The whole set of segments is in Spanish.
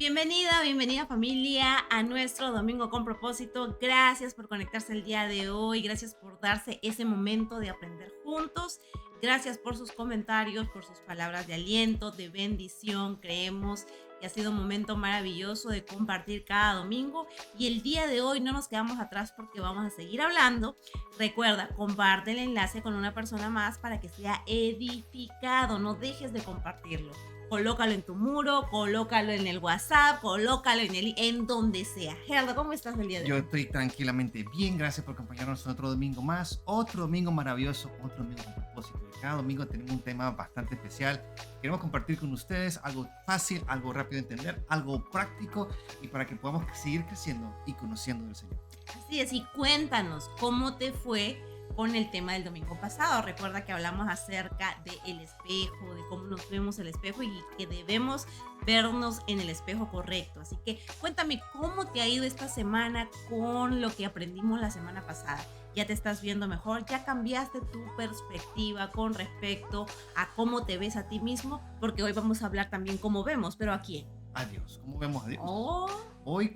Bienvenida familia a nuestro Domingo con Propósito. Gracias por conectarse el día de hoy, gracias por darse ese momento de aprender juntos, gracias por sus comentarios, por sus palabras de aliento, de bendición. Creemos que ha sido un momento maravilloso de compartir cada domingo y el día de hoy no nos quedamos atrás porque vamos a seguir hablando. Recuerda, comparte el enlace con una persona más para que sea edificado, no dejes de compartirlo. Colócalo en tu muro, colócalo en el WhatsApp, colócalo en donde sea. Gerardo, ¿cómo estás el día de hoy? Yo estoy tranquilamente bien, gracias por acompañarnos en otro domingo más, otro domingo maravilloso, otro domingo con propósito. Y cada domingo tenemos un tema bastante especial. Queremos compartir con ustedes algo fácil, algo rápido de entender, algo práctico y para que podamos seguir creciendo y conociendo del Señor. Así es, y cuéntanos cómo te fue con el tema del domingo pasado. Recuerda que hablamos acerca del espejo, de cómo nos vemos el espejo y que debemos vernos en el espejo correcto. Así que cuéntame cómo te ha ido esta semana con lo que aprendimos la semana pasada. ¿Ya te estás viendo mejor? ¿Ya cambiaste tu perspectiva con respecto a cómo te ves a ti mismo? Porque hoy vamos a hablar también cómo vemos, pero ¿a quién? A Dios, ¿cómo vemos a Dios? Oh. Hoy,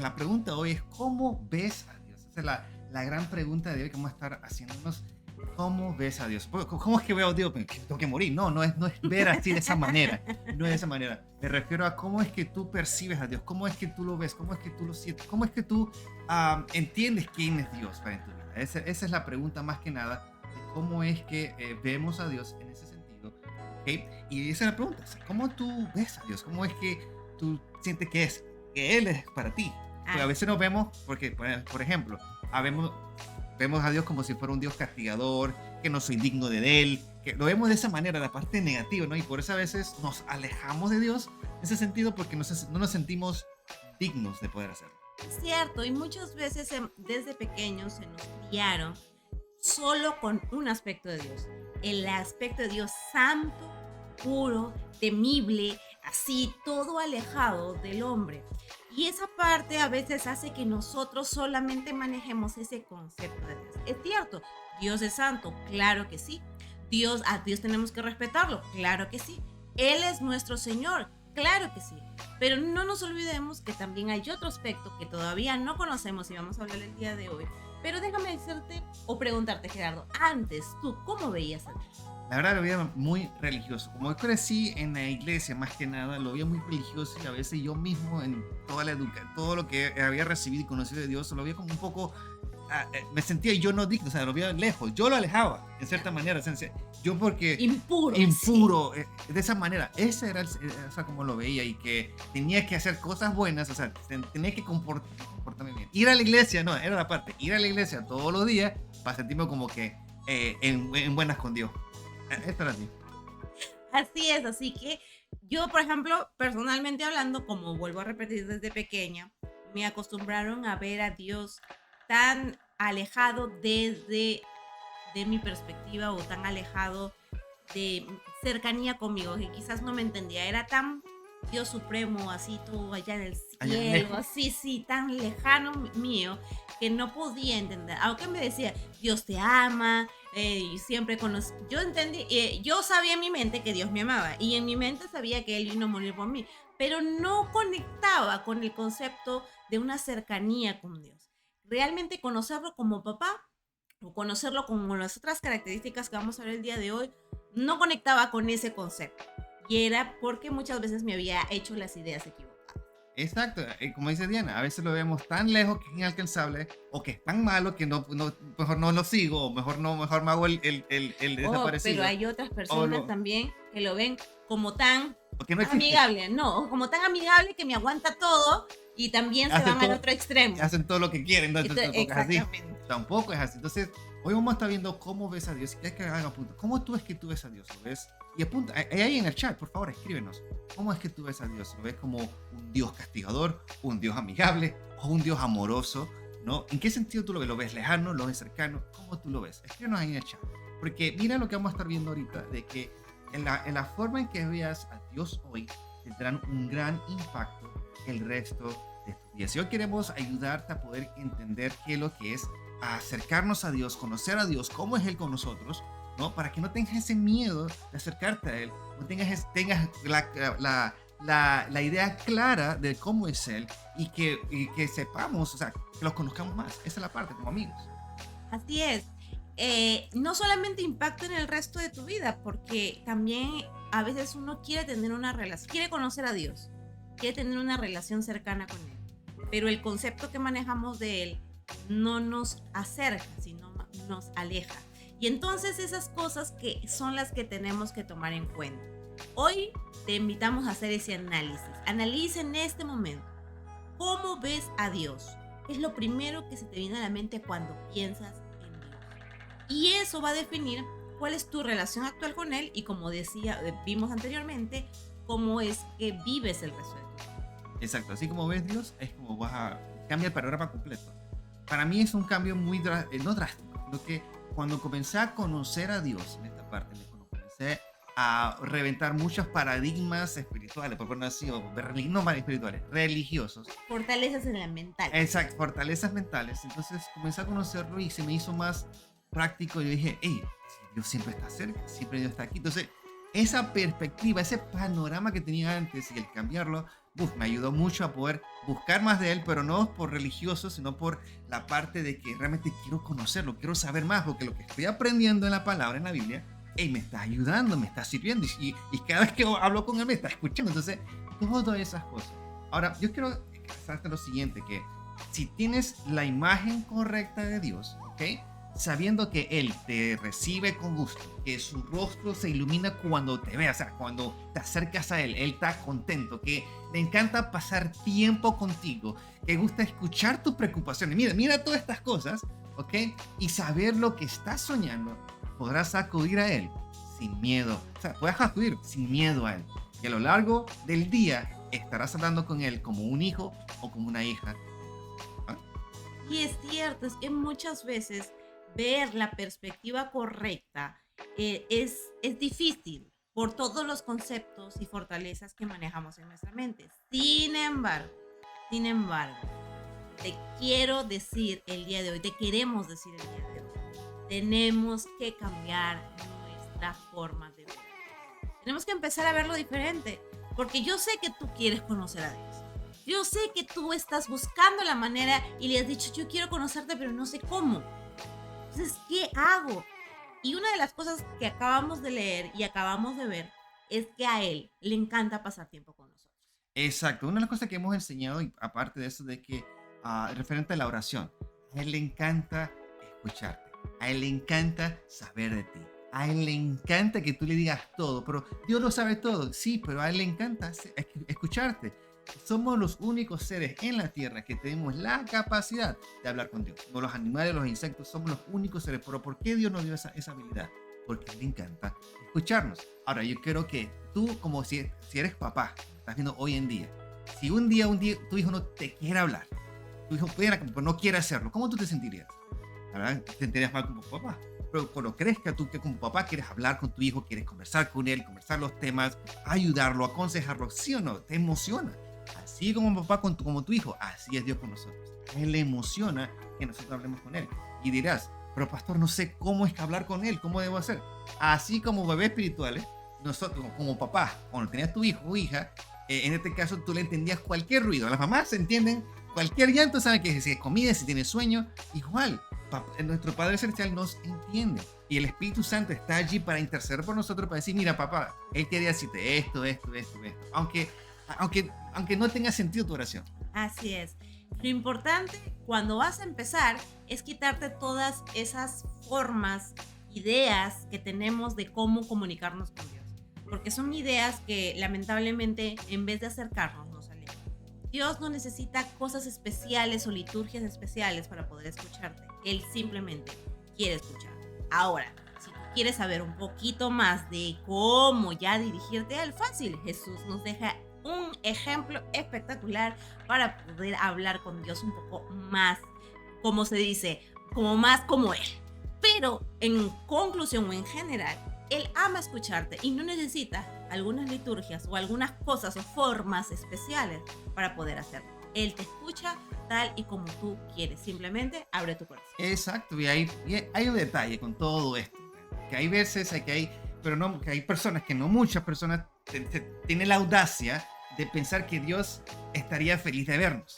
la pregunta hoy es, ¿cómo ves a Dios? Esa es la gran pregunta de hoy que vamos a estar haciéndonos. ¿Cómo ves a Dios? ¿Cómo es que veo a Dios? Tengo que morir. No es ver así de esa manera. No es de esa manera. Me refiero a cómo es que tú percibes a Dios. ¿Cómo es que tú lo ves? ¿Cómo es que tú lo sientes? ¿Cómo es que tú entiendes quién es Dios para en tu vida? Esa es la pregunta más que nada. De cómo es que vemos a Dios en ese sentido. ¿Okay? Y esa es la pregunta. ¿Cómo tú ves a Dios? ¿Cómo es que tú sientes que Él es para ti? Porque a veces nos vemos, porque, por ejemplo, vemos a Dios como si fuera un Dios castigador, que no soy digno de Él, que lo vemos de esa manera, la parte negativa, ¿no? Y por eso a veces nos alejamos de Dios en ese sentido porque no nos sentimos dignos de poder hacerlo. Es cierto, y muchas veces desde pequeños se nos criaron solo con un aspecto de Dios, el aspecto de Dios santo, puro, temible, así, todo alejado del hombre. Y esa parte a veces hace que nosotros solamente manejemos ese concepto de Dios. Es cierto, Dios es santo, claro que sí. A Dios tenemos que respetarlo, claro que sí. Él es nuestro Señor, claro que sí. Pero no nos olvidemos que también hay otro aspecto que todavía no conocemos y vamos a hablar el día de hoy. Pero déjame decirte o preguntarte, Gerardo, antes, ¿tú cómo veías a Dios? La verdad lo veía muy religioso. Como yo crecí en la iglesia más que nada, lo veía muy religioso y a veces yo mismo en toda la educación, todo lo que había recibido y conocido de Dios, lo veía como un poco, me sentía yo no digno, o sea, lo veía lejos, yo lo alejaba, en cierta manera, yo porque... Impuro. Sí. De esa manera, ese era o sea, como lo veía y que tenía que hacer cosas buenas, o sea, tenía que comportarme bien. Ir a la iglesia, no, era la parte, ir a la iglesia todos los días para sentirme como que en buenas con Dios. Esto era así. Así es, así que yo, por ejemplo, personalmente hablando, como vuelvo a repetir desde pequeña, me acostumbraron a ver a Dios tan alejado de mi perspectiva o tan alejado de cercanía conmigo, que quizás no me entendía, era tan Dios supremo, así todo allá en el cielo, así, sí, tan lejano mío, que no podía entender, aunque me decía, Dios te ama, y siempre yo entendí, yo sabía en mi mente que Dios me amaba, y en mi mente sabía que Él vino a morir por mí, pero no conectaba con el concepto de una cercanía con Dios, realmente conocerlo como papá, o conocerlo con las otras características que vamos a ver el día de hoy, no conectaba con ese concepto. Y era porque muchas veces me había hecho las ideas equivocadas. Exacto, como dice Diana, a veces lo vemos tan lejos que es inalcanzable o que es tan malo que mejor no lo sigo o mejor me hago el desaparecido. Pero hay otras personas también que lo ven como tan no amigable, no, como tan amigable que me aguanta todo y también se van al otro extremo. Hacen todo lo que quieren, ¿no? Exactamente. Tampoco es así. Entonces, hoy vamos a estar viendo cómo ves a Dios. Y hay que hacer un punto. ¿Cómo tú es que tú ves a Dios? ¿Lo ves? Y apunta, ahí en el chat, por favor, escríbenos. ¿Cómo es que tú ves a Dios? ¿Lo ves como un Dios castigador, un Dios amigable o un Dios amoroso? ¿No? ¿En qué sentido tú lo ves? ¿Lo ves lejano? ¿Lo ves cercano? ¿Cómo tú lo ves? Escríbenos ahí en el chat. Porque mira lo que vamos a estar viendo ahorita, de que en la forma en que veas a Dios hoy, tendrán un gran impacto el resto de tu vida. Si hoy queremos ayudarte a poder entender qué es lo que es acercarnos a Dios, conocer a Dios, cómo es Él con nosotros, ¿no? Para que no tengas ese miedo de acercarte a Él, no tengas la idea clara de cómo es Él y que sepamos, o sea, que los conozcamos más. Esa es la parte, como amigos. Así es. No solamente impacta en el resto de tu vida, porque también a veces uno quiere tener una relación, quiere conocer a Dios, quiere tener una relación cercana con Él, pero el concepto que manejamos de Él no nos acerca, sino nos aleja. Y entonces esas cosas que son las que tenemos que tomar en cuenta. Hoy te invitamos a hacer ese análisis. Analiza en este momento cómo ves a Dios. Es lo primero que se te viene a la mente cuando piensas en Dios. Y eso va a definir cuál es tu relación actual con Él y, como vimos anteriormente, cómo es que vives el resto de tu vida. Exacto, así como ves Dios, es como vas a cambiar el panorama completo. Para mí es un cambio muy no drástico, sino que cuando comencé a conocer a Dios en esta parte, cuando comencé a reventar muchos paradigmas espirituales, por ponerlo así, no más espirituales, religiosos. Fortalezas en la mental. Exacto, fortalezas mentales. Entonces comencé a conocerlo y se me hizo más práctico. Yo dije, hey, Dios siempre está cerca, siempre Dios está aquí. Entonces, esa perspectiva, ese panorama que tenía antes y el cambiarlo, me ayudó mucho a poder buscar más de Él, pero no por religioso, sino por la parte de que realmente quiero conocerlo, quiero saber más, porque lo que estoy aprendiendo en la palabra, en la Biblia, me está ayudando, me está sirviendo, y cada vez que hablo con Él me está escuchando. Entonces, todas esas cosas. Ahora, yo quiero expresarte lo siguiente, que si tienes la imagen correcta de Dios, ¿ok? Sabiendo que Él te recibe con gusto, que su rostro se ilumina cuando te ve, o sea, cuando te acercas a Él está contento, que le encanta pasar tiempo contigo, que gusta escuchar tus preocupaciones. Mira todas estas cosas, ¿ok? Y saber lo que estás soñando, podrás acudir a Él sin miedo. O sea, puedes acudir sin miedo a Él. Y a lo largo del día estarás hablando con Él como un hijo o como una hija. ¿Ah? Y es cierto, es que muchas veces ver la perspectiva correcta es difícil por todos los conceptos y fortalezas que manejamos en nuestra mente. Sin embargo, te quiero decir el día de hoy, te queremos decir el día de hoy, tenemos que cambiar nuestra forma de ver. Tenemos que empezar a verlo diferente, porque yo sé que tú quieres conocer a Dios. Yo sé que tú estás buscando la manera y le has dicho, yo quiero conocerte, pero no sé cómo. Entonces, ¿qué hago? Y una de las cosas que acabamos de leer y acabamos de ver es que a Él le encanta pasar tiempo con nosotros. Exacto, una de las cosas que hemos enseñado, y aparte de eso, de que referente a la oración, a Él le encanta escucharte, a Él le encanta saber de ti, a Él le encanta que tú le digas todo, pero Dios lo sabe todo, sí, pero a Él le encanta escucharte. Somos los únicos seres en la tierra que tenemos la capacidad de hablar con Dios. No los animales, los insectos, somos los únicos seres. Pero ¿por qué Dios nos dio esa habilidad? Porque le encanta escucharnos. Ahora, yo quiero que tú, como si eres papá, estás viendo hoy en día, si un día tu hijo no te quiere hablar, tu hijo no quiere hacerlo, ¿cómo tú te sentirías? La verdad, te sentirías mal como papá. Pero cuando crees que tú, que como papá quieres hablar con tu hijo, quieres conversar con él, conversar los temas, ayudarlo, aconsejarlo, ¿sí o no? Te emociona. Así como papá como tu hijo, así es Dios con nosotros. A Él le emociona que nosotros hablemos con Él. Y dirás, pero pastor, no sé cómo es que hablar con Él, ¿cómo debo hacer? Así como bebés espirituales, nosotros como papá, cuando tenías tu hijo o hija, en este caso tú le entendías cualquier ruido. Las mamás entienden cualquier llanto, saben que si es comida, si tiene sueño, igual. Nuestro Padre Celestial nos entiende. Y el Espíritu Santo está allí para interceder por nosotros, para decir, mira papá, Él quería decirte esto. Aunque no tenga sentido tu oración. Así es. Lo importante cuando vas a empezar es quitarte todas esas formas, ideas que tenemos de cómo comunicarnos con Dios. Porque son ideas que lamentablemente en vez de acercarnos nos alejan. Dios no necesita cosas especiales o liturgias especiales para poder escucharte. Él simplemente quiere escucharte. Ahora, si tú quieres saber un poquito más de cómo ya dirigirte a Él, fácil. Jesús nos deja un ejemplo espectacular para poder hablar con Dios un poco más, como se dice, más como Él. Pero en conclusión o en general, Él ama escucharte y no necesita algunas liturgias o algunas cosas o formas especiales para poder hacerlo. Él te escucha tal y como tú quieres. Simplemente abre tu corazón. Exacto, y hay un detalle con todo esto. Que hay veces que hay personas, que no muchas personas, tienen la audacia de pensar que Dios estaría feliz de vernos.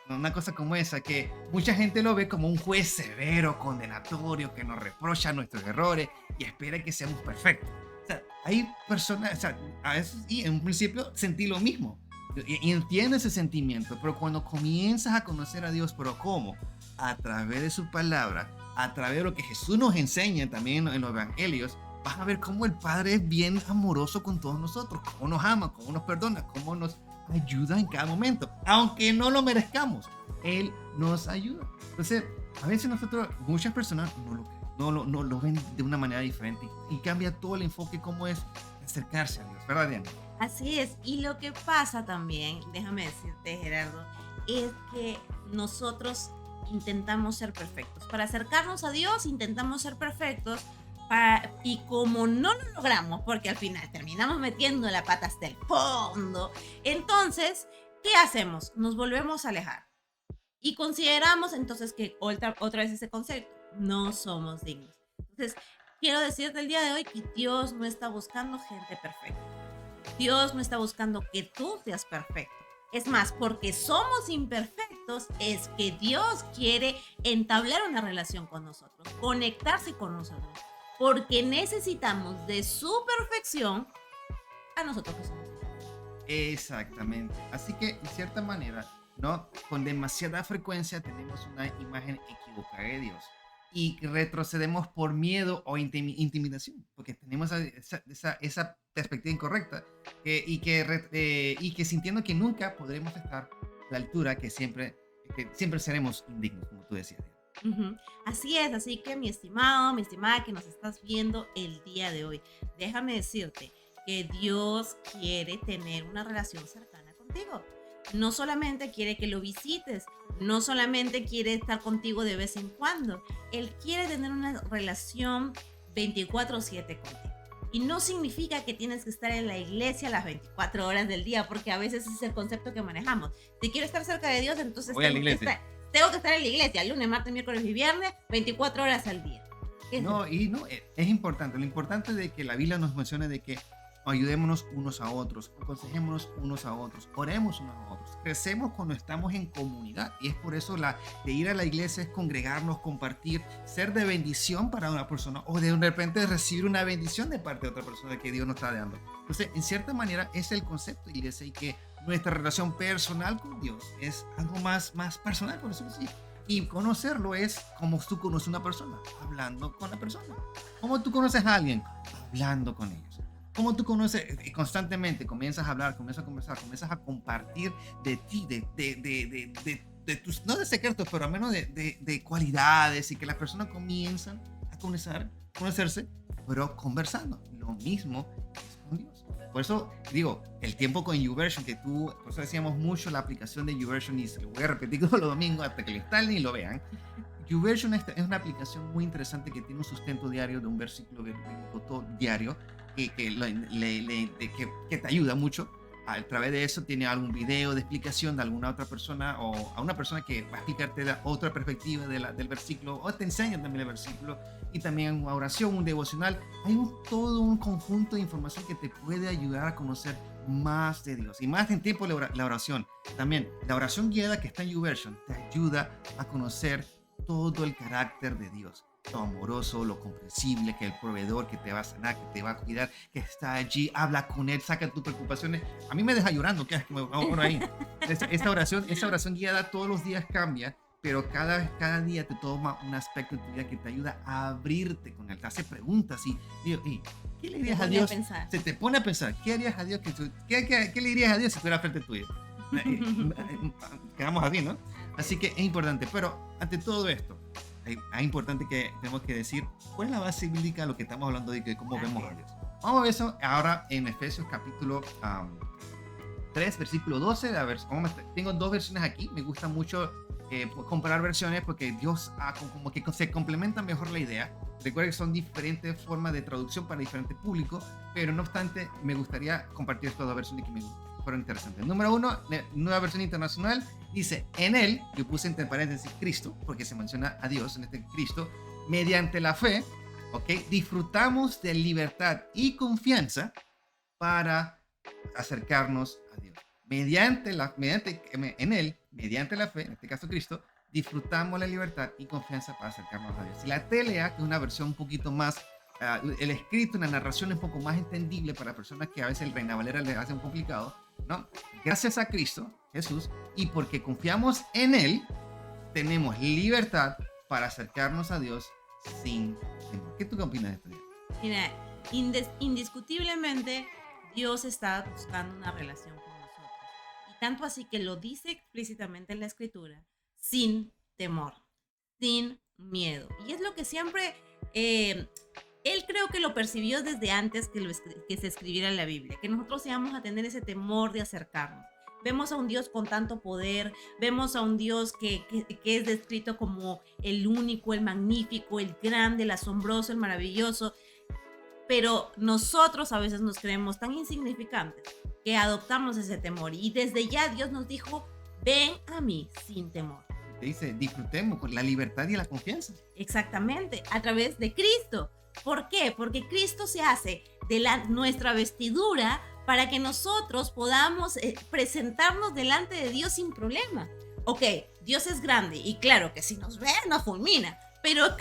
¿No? Una cosa como esa, que mucha gente lo ve como un juez severo, condenatorio, que nos reprocha nuestros errores y espera que seamos perfectos. O sea, hay personas, o sea, a veces, y en un principio sentí lo mismo. Y entiendo ese sentimiento, pero cuando comienzas a conocer a Dios, ¿pero cómo? A través de su palabra, a través de lo que Jesús nos enseña también en los evangelios, vas a ver cómo el Padre es bien amoroso con todos nosotros, cómo nos ama, cómo nos perdona, cómo nos ayuda en cada momento, aunque no lo merezcamos, Él nos ayuda. Entonces, a veces nosotros, muchas personas no lo ven de una manera diferente y cambia todo el enfoque cómo es acercarse a Dios, ¿verdad, Diana? Así es, y lo que pasa también, déjame decirte, Gerardo, es que nosotros intentamos ser perfectos. Para acercarnos a Dios intentamos ser perfectos y como no lo logramos, porque al final terminamos metiendo la pata hasta el fondo, entonces, ¿qué hacemos? Nos volvemos a alejar y consideramos entonces que otra vez ese concepto, no somos dignos. Entonces, quiero decirte el día de hoy que Dios no está buscando gente perfecta. Dios no está buscando que tú seas perfecto. Es más, porque somos imperfectos, es que Dios quiere entablar una relación con nosotros, conectarse con nosotros, porque necesitamos de su perfección a nosotros que somos imperfectos. Exactamente. Así que, de cierta manera, ¿no? Con demasiada frecuencia tenemos una imagen equivocada de Dios y retrocedemos por miedo o intimidación, porque tenemos esa perspectiva incorrecta y que sintiendo que nunca podremos estar a la altura que siempre seremos indignos, como tú decías. Ujú. Así es, así que mi estimado, mi estimada que nos estás viendo el día de hoy, déjame decirte que Dios quiere tener una relación cercana contigo. No solamente quiere que lo visites, no solamente quiere estar contigo de vez en cuando, Él quiere tener una relación 24/7 contigo. Y no significa que tienes que estar en la iglesia las 24 horas del día, porque a veces ese es el concepto que manejamos. Si quiero estar cerca de Dios, entonces Voy a la iglesia. tengo que estar en la iglesia, lunes, martes, miércoles y viernes, 24 horas al día. No, y no, es importante. Lo importante de que la Biblia nos mencione de que ayudémonos unos a otros, aconsejémonos unos a otros, oremos unos a otros, crecemos cuando estamos en comunidad y es por eso de ir a la iglesia es congregarnos, compartir, ser de bendición para una persona o de repente recibir una bendición de parte de otra persona que Dios nos está dando. Entonces, en cierta manera, es el concepto de iglesia y que nuestra relación personal con Dios es algo más personal, por eso sí. Y conocerlo es como tú conoces a una persona, hablando con la persona. Como tú conoces a alguien, hablando con ellos. Como tú conoces constantemente, comienzas a hablar, comienzas a conversar, comienzas a compartir de ti, de tus, no de secretos, pero al menos de cualidades y que las personas comienzan a conocerse, pero conversando. Lo mismo es con Dios. Por eso digo, el tiempo con YouVersion, por eso decíamos mucho la aplicación de YouVersion y se lo voy a repetir todos los domingos hasta que lo instalen y lo vean. YouVersion es una aplicación muy interesante que tiene un sustento diario de un versículo bíblico diario que te ayuda mucho. A través de eso tiene algún video de explicación de alguna otra persona o a una persona que va a explicarte la otra perspectiva del versículo o te enseña también el versículo y también una oración, un devocional. Hay todo un conjunto de información que te puede ayudar a conocer más de Dios y más en tiempo la oración. También la oración guiada que está en YouVersion te ayuda a conocer todo el carácter de Dios, lo amoroso, lo comprensible, que el proveedor que te va a sanar, que te va a cuidar, que está allí, habla con él, saca tus preocupaciones. A mí me deja llorando, que me vamos por ahí. Esta oración guiada todos los días cambia, pero cada día te toma un aspecto de tu vida que te ayuda a abrirte con él, te hace preguntas y ¿qué le dirías a Dios? Se te pone a pensar, ¿qué harías a Dios? ¿Qué le dirías a Dios si estuviera frente tuyo? Quedamos así, ¿no? Así que es importante, pero ante todo esto, es importante que tenemos que decir cuál es la base bíblica de lo que estamos hablando de cómo vemos a Dios. Vamos a ver eso ahora en Efesios capítulo 3, versículo 12. Tengo dos versiones aquí, me gusta mucho comparar versiones porque Dios como que se complementa mejor la idea. Recuerda que son diferentes formas de traducción para diferentes públicos, pero no obstante me gustaría compartir estas dos versiones que me fueron interesantes. Número 1, nueva versión internacional, dice, en él, yo puse entre paréntesis Cristo, porque se menciona a Dios en este Cristo, mediante la fe, disfrutamos de libertad y confianza para acercarnos a Dios. En Él, mediante la fe, en este caso Cristo, disfrutamos la libertad y confianza para acercarnos a Dios. Y la TLA, que es una versión un poquito más, el escrito, una narración un poco más entendible para personas que a veces el Reina Valera les hace un complicado, ¿no? Gracias a Cristo, Jesús, y porque confiamos en Él, tenemos libertad para acercarnos a Dios sin temor. ¿Qué tú qué opinas de esto? Mira, indiscutiblemente Dios está buscando una relación con nosotros. Y tanto así que lo dice explícitamente en la Escritura, sin temor, sin miedo. Y es lo que siempre, él creo que lo percibió desde antes que se escribiera en la Biblia, que nosotros íbamos a tener ese temor de acercarnos. Vemos a un Dios con tanto poder, vemos a un Dios que es descrito como el único, el magnífico, el grande, el asombroso, el maravilloso. Pero nosotros a veces nos creemos tan insignificantes que adoptamos ese temor. Y desde ya Dios nos dijo, ven a mí sin temor. Te dice, disfrutemos con la libertad y la confianza. Exactamente, a través de Cristo. ¿Por qué? Porque Cristo se hace de nuestra vestidura para que nosotros podamos presentarnos delante de Dios sin problema. Ok, Dios es grande y claro que si nos ve, nos fulmina. Pero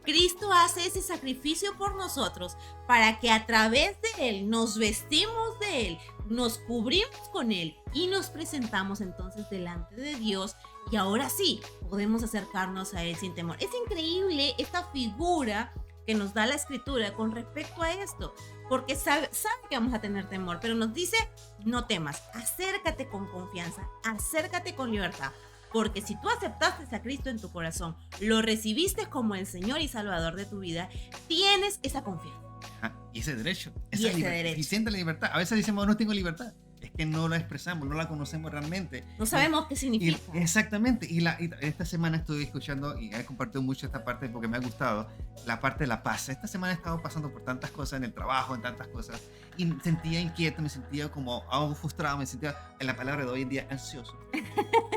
Cristo hace ese sacrificio por nosotros para que a través de Él nos vestimos de Él, nos cubrimos con Él y nos presentamos entonces delante de Dios y ahora sí podemos acercarnos a Él sin temor. Es increíble esta figura que nos da la Escritura con respecto a esto, porque sabe que vamos a tener temor, pero nos dice, no temas, acércate con confianza, acércate con libertad. Porque si tú aceptaste a Cristo en tu corazón, lo recibiste como el Señor y Salvador de tu vida, tienes esa confianza. Ajá, y ese derecho. Y ese derecho. Y siente la libertad. A veces decimos, no tengo libertad. Es que no la expresamos, no la conocemos realmente. No sabemos qué significa. Exactamente. Y esta semana estuve escuchando y he compartido mucho esta parte porque me ha gustado, la parte de la paz. Esta semana he estado pasando por tantas cosas en el trabajo, en tantas cosas, y me sentía inquieto, me sentía como algo frustrado, me sentía, en la palabra de hoy en día, ansioso.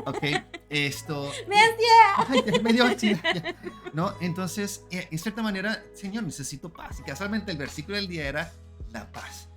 Ok, esto... me dio ansiedad. ¿No? Entonces, en cierta manera, Señor, necesito paz. Y casualmente el versículo del día era la paz.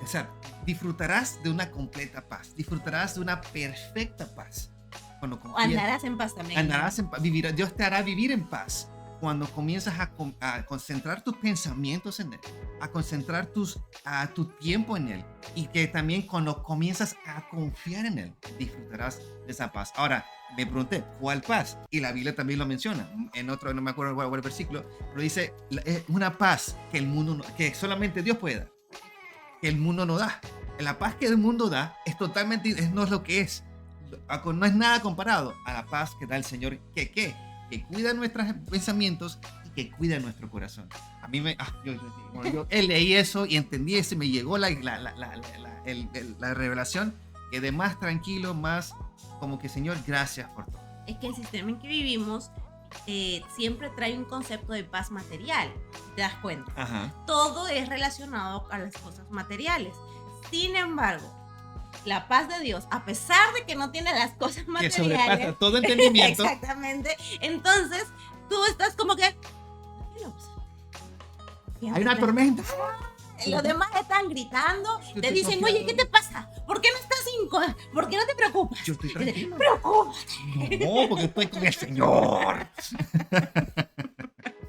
O sea, disfrutarás de una completa paz, disfrutarás de una perfecta paz. Cuando andarás en paz también. Andarás en paz, Dios te hará vivir en paz cuando comienzas a concentrar tus pensamientos en Él, a concentrar tu tiempo en Él, y que también cuando comienzas a confiar en Él, disfrutarás de esa paz. Ahora, me pregunté, ¿cuál paz? Y la Biblia también lo menciona, en otro, no me acuerdo cuál el versículo, pero dice, una paz que el mundo, que solamente Dios puede dar, que el mundo no da. La paz que el mundo da es totalmente, no es lo que es, no es nada comparado a la paz que da el Señor, que cuida nuestros pensamientos y que cuida nuestro corazón. A mí yo leí eso y entendí eso y me llegó la revelación, quedé más tranquilo, más como que, Señor, gracias por todo. Es que el sistema en que vivimos siempre trae un concepto de paz material, ¿te das cuenta? Ajá. Todo es relacionado a las cosas materiales. Sin embargo, la paz de Dios, a pesar de que no tiene las cosas materiales, que sobrepasa todo entendimiento. Exactamente. Entonces, tú estás como que, hay una tormenta. Los demás están gritando, te dicen, oye, ¿qué te pasa? ¿Por qué no estás ¿Por qué no te preocupas? Yo estoy tranquilo. Preocúpate. No, porque estoy con el Señor.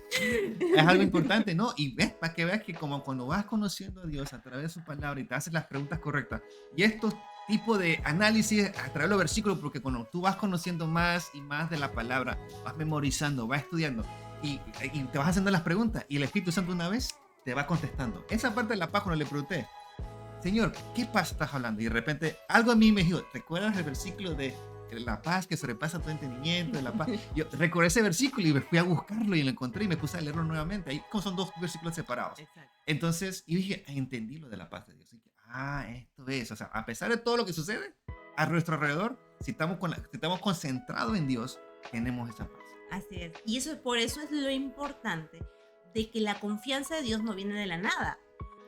Es algo importante, ¿no? Y ves, para que veas que como cuando vas conociendo a Dios a través de su palabra y te haces las preguntas correctas, y estos tipos de análisis a través de los versículos, porque cuando tú vas conociendo más y más de la palabra, vas memorizando, vas estudiando y te vas haciendo las preguntas, y el Espíritu Santo una vez te va contestando. Esa parte de la paz, cuando le pregunté, Señor, ¿qué paz estás hablando? Y de repente algo a mí me dijo, ¿recuerdas el versículo de la paz que sobrepasa tu entendimiento, de la paz? Yo recordé ese versículo y me fui a buscarlo y lo encontré y me puse a leerlo nuevamente. Ahí como son dos versículos separados. Exacto. Entonces, yo dije, entendí lo de la paz de Dios. Y dije, esto es, o sea, a pesar de todo lo que sucede a nuestro alrededor, si estamos concentrados en Dios, tenemos esa paz. Así es. Y por eso es lo importante de que la confianza de Dios no viene de la nada.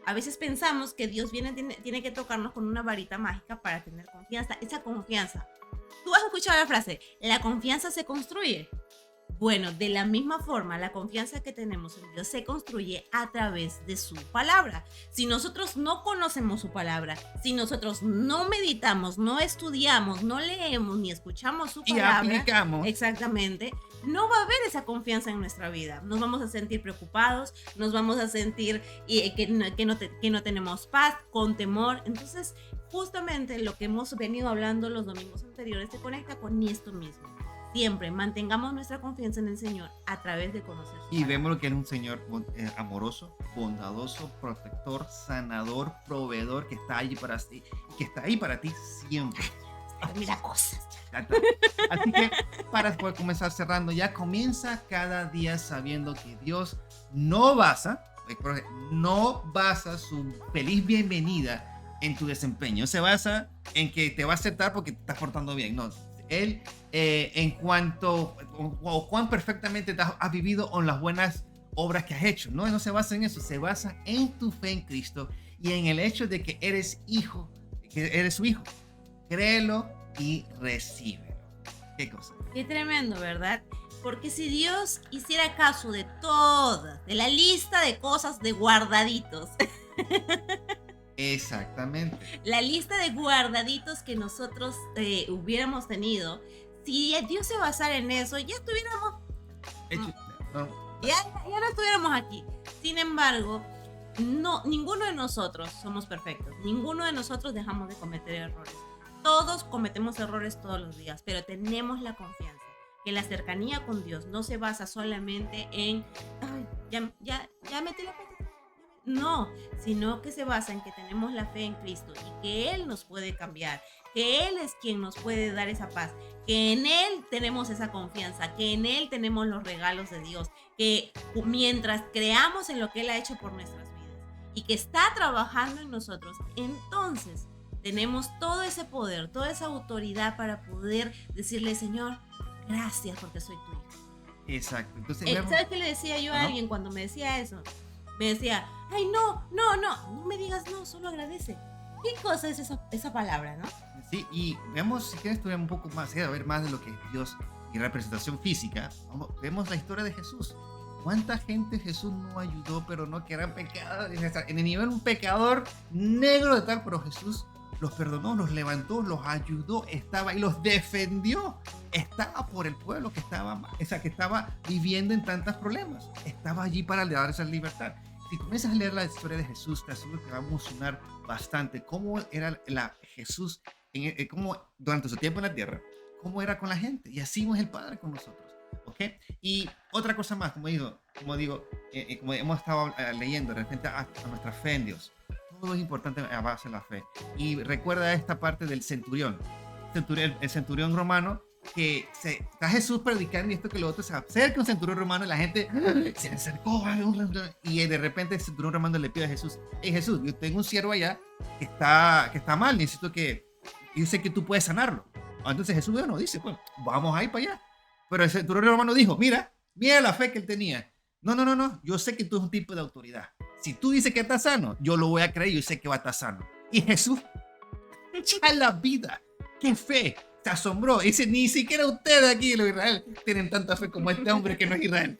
A veces pensamos que Dios tiene que tocarnos con una varita mágica para tener confianza. Esa confianza. Tú has escuchado la frase, la confianza se construye. Bueno, de la misma forma, la confianza que tenemos en Dios se construye a través de su palabra. Si nosotros no conocemos su palabra, si nosotros no meditamos, no estudiamos, no leemos ni escuchamos su Y palabra, aplicamos. exactamente, no va a haber esa confianza en nuestra vida. Nos vamos a sentir preocupados, nos vamos a sentir que no tenemos paz, con temor. Entonces, justamente lo que hemos venido hablando los domingos anteriores se conecta con esto mismo. Siempre mantengamos nuestra confianza en el Señor a través de conocer su Y palabra. vemos que Él es un Señor amoroso, bondadoso, protector, sanador, proveedor, que está allí para ti, que está ahí para ti siempre. Mira cosas. Así que para poder comenzar cerrando, ya comienza cada día sabiendo que Dios no basa su feliz bienvenida en tu desempeño. No se basa en que te va a aceptar porque te estás portando bien. No, Él en cuanto o cuán perfectamente has vivido en las buenas obras que has hecho. No se basa en eso, se basa en tu fe en Cristo y en el hecho de que eres hijo, que eres su hijo. Créelo y recíbelo. ¿Qué cosa? Qué tremendo, ¿verdad? Porque si Dios hiciera caso de todas, de la lista de cosas de guardaditos, Exactamente. la lista de guardaditos que nosotros hubiéramos tenido, si Dios se basara en eso, ya estuviéramos, Hecho, no, ya no estuviéramos aquí. Sin embargo, no, ninguno de nosotros somos perfectos, ninguno de nosotros dejamos de cometer errores. Todos cometemos errores todos los días, pero tenemos la confianza que la cercanía con Dios no se basa solamente en, ay, ya metí la pata. No, sino que se basa en que tenemos la fe en Cristo y que Él nos puede cambiar, que Él es quien nos puede dar esa paz, que en Él tenemos esa confianza, que en Él tenemos los regalos de Dios, que mientras creamos en lo que Él ha hecho por nuestras vidas y que está trabajando en nosotros, entonces tenemos todo ese poder, toda esa autoridad para poder decirle, Señor, gracias porque soy tu hijo. exacto. Entonces, vemos, ¿Sabes qué le decía yo a ajá, alguien cuando me decía eso? Me decía, ay, no me digas no, solo agradece. ¿Qué cosa es esa palabra, no? sí, y vemos, si quieres estudiar un poco más, a ver más de lo que es Dios y representación física, vemos la historia de Jesús. ¿Cuánta gente Jesús no ayudó, pero no que eran pecadores? En el nivel un pecador negro de tal, pero Jesús los perdonó, los levantó, los ayudó, estaba y los defendió. Estaba por el pueblo que estaba viviendo en tantos problemas. Estaba allí para dar esa libertad. Si comienzas a leer la historia de Jesús, te aseguro que te va a emocionar bastante cómo era Jesús cómo, durante su tiempo en la tierra, cómo era con la gente. Y así es el Padre con nosotros. ¿Ok? Y otra cosa más, como como hemos estado leyendo, de repente a nuestra fe en Dios. Todo es importante a base de la fe. Y recuerda esta parte del centurión. El centurión romano, que está Jesús predicando y esto que lo otro, se acerca un centurión romano y la gente se le acercó. Y de repente el centurión romano le pide a Jesús, hey Jesús, yo tengo un siervo allá que está mal, necesito yo sé que tú puedes sanarlo. Entonces Jesús, bueno, dice, pues vamos a ir para allá. Pero el centurión romano dijo, mira la fe que él tenía. No, yo sé que tú eres un tipo de autoridad. Si tú dices que está sano, yo lo voy a creer, yo sé que va a estar sano. Y Jesús echa la vida. ¡Qué fe! Se asombró. Dice, ni siquiera ustedes aquí, los Israel, tienen tanta fe como este hombre que no es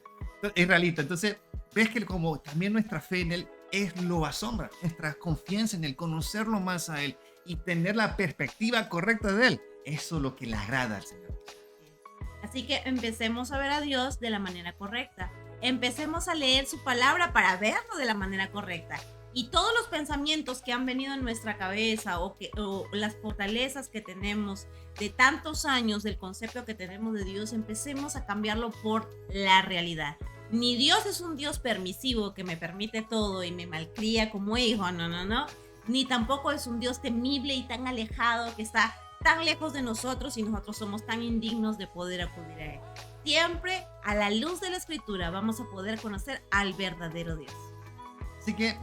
israelita. Entonces, ves que como también nuestra fe en Él lo asombra. Nuestra confianza en Él, conocerlo más a Él y tener la perspectiva correcta de Él. Eso es lo que le agrada al Señor. Así que empecemos a ver a Dios de la manera correcta. Empecemos a leer su palabra para verlo de la manera correcta. Y todos los pensamientos que han venido en nuestra cabeza o las fortalezas que tenemos de tantos años del concepto que tenemos de Dios, empecemos a cambiarlo por la realidad. Ni Dios es un Dios permisivo que me permite todo y me malcría como hijo, no. Ni tampoco es un Dios temible y tan alejado que está tan lejos de nosotros y nosotros somos tan indignos de poder acudir a Él. Siempre a la luz de la Escritura vamos a poder conocer al verdadero Dios. Así que,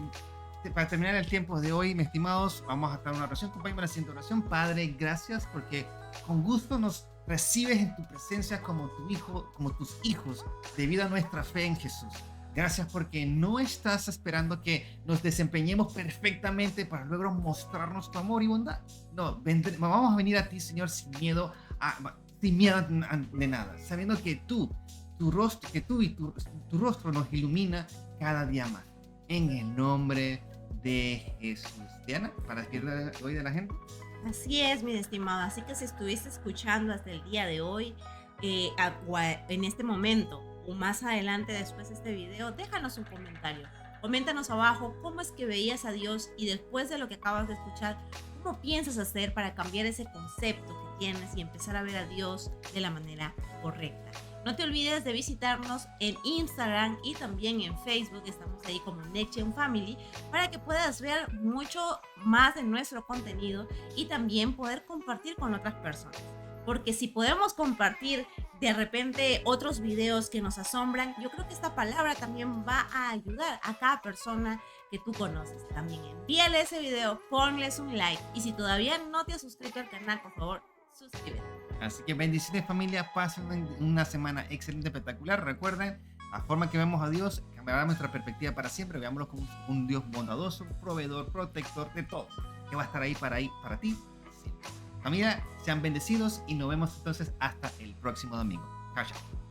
para terminar el tiempo de hoy, mis estimados, vamos a estar en una oración. Acompáñame en la siguiente oración. Padre, gracias porque con gusto nos recibes en tu presencia como tu hijo, como tus hijos, debido a nuestra fe en Jesús. Gracias porque no estás esperando que nos desempeñemos perfectamente para luego mostrarnos tu amor y bondad. No, vamos a venir a ti, Señor, sin miedo de nada, sabiendo que tú tu rostro, que tú y tu rostro nos ilumina cada día más. En el nombre de Jesús. Diana, para despedir hoy de la gente. Así es, mi estimado. Así que si estuviste escuchando hasta el día de hoy, en este momento o más adelante después de este video, déjanos un comentario. Coméntanos abajo cómo es que veías a Dios y después de lo que acabas de escuchar, cómo piensas hacer para cambiar ese concepto que tienes y empezar a ver a Dios de la manera correcta. No te olvides de visitarnos en Instagram y también en Facebook. Estamos ahí como Next-Gen Family para que puedas ver mucho más de nuestro contenido y también poder compartir con otras personas. Porque si podemos compartir de repente otros videos que nos asombran, yo creo que esta palabra también va a ayudar a cada persona que tú conoces. También envíale ese video, ponles un like y si todavía no te has suscrito al canal, por favor, suscríbete. Así que bendiciones familia, pasen una semana excelente, espectacular. Recuerden, la forma que vemos a Dios cambiará nuestra perspectiva para siempre. Veámoslo como un Dios bondadoso, proveedor, protector de todo, que va a estar ahí para ti siempre. Familia, sean bendecidos y nos vemos entonces hasta el próximo domingo. Chao, chao.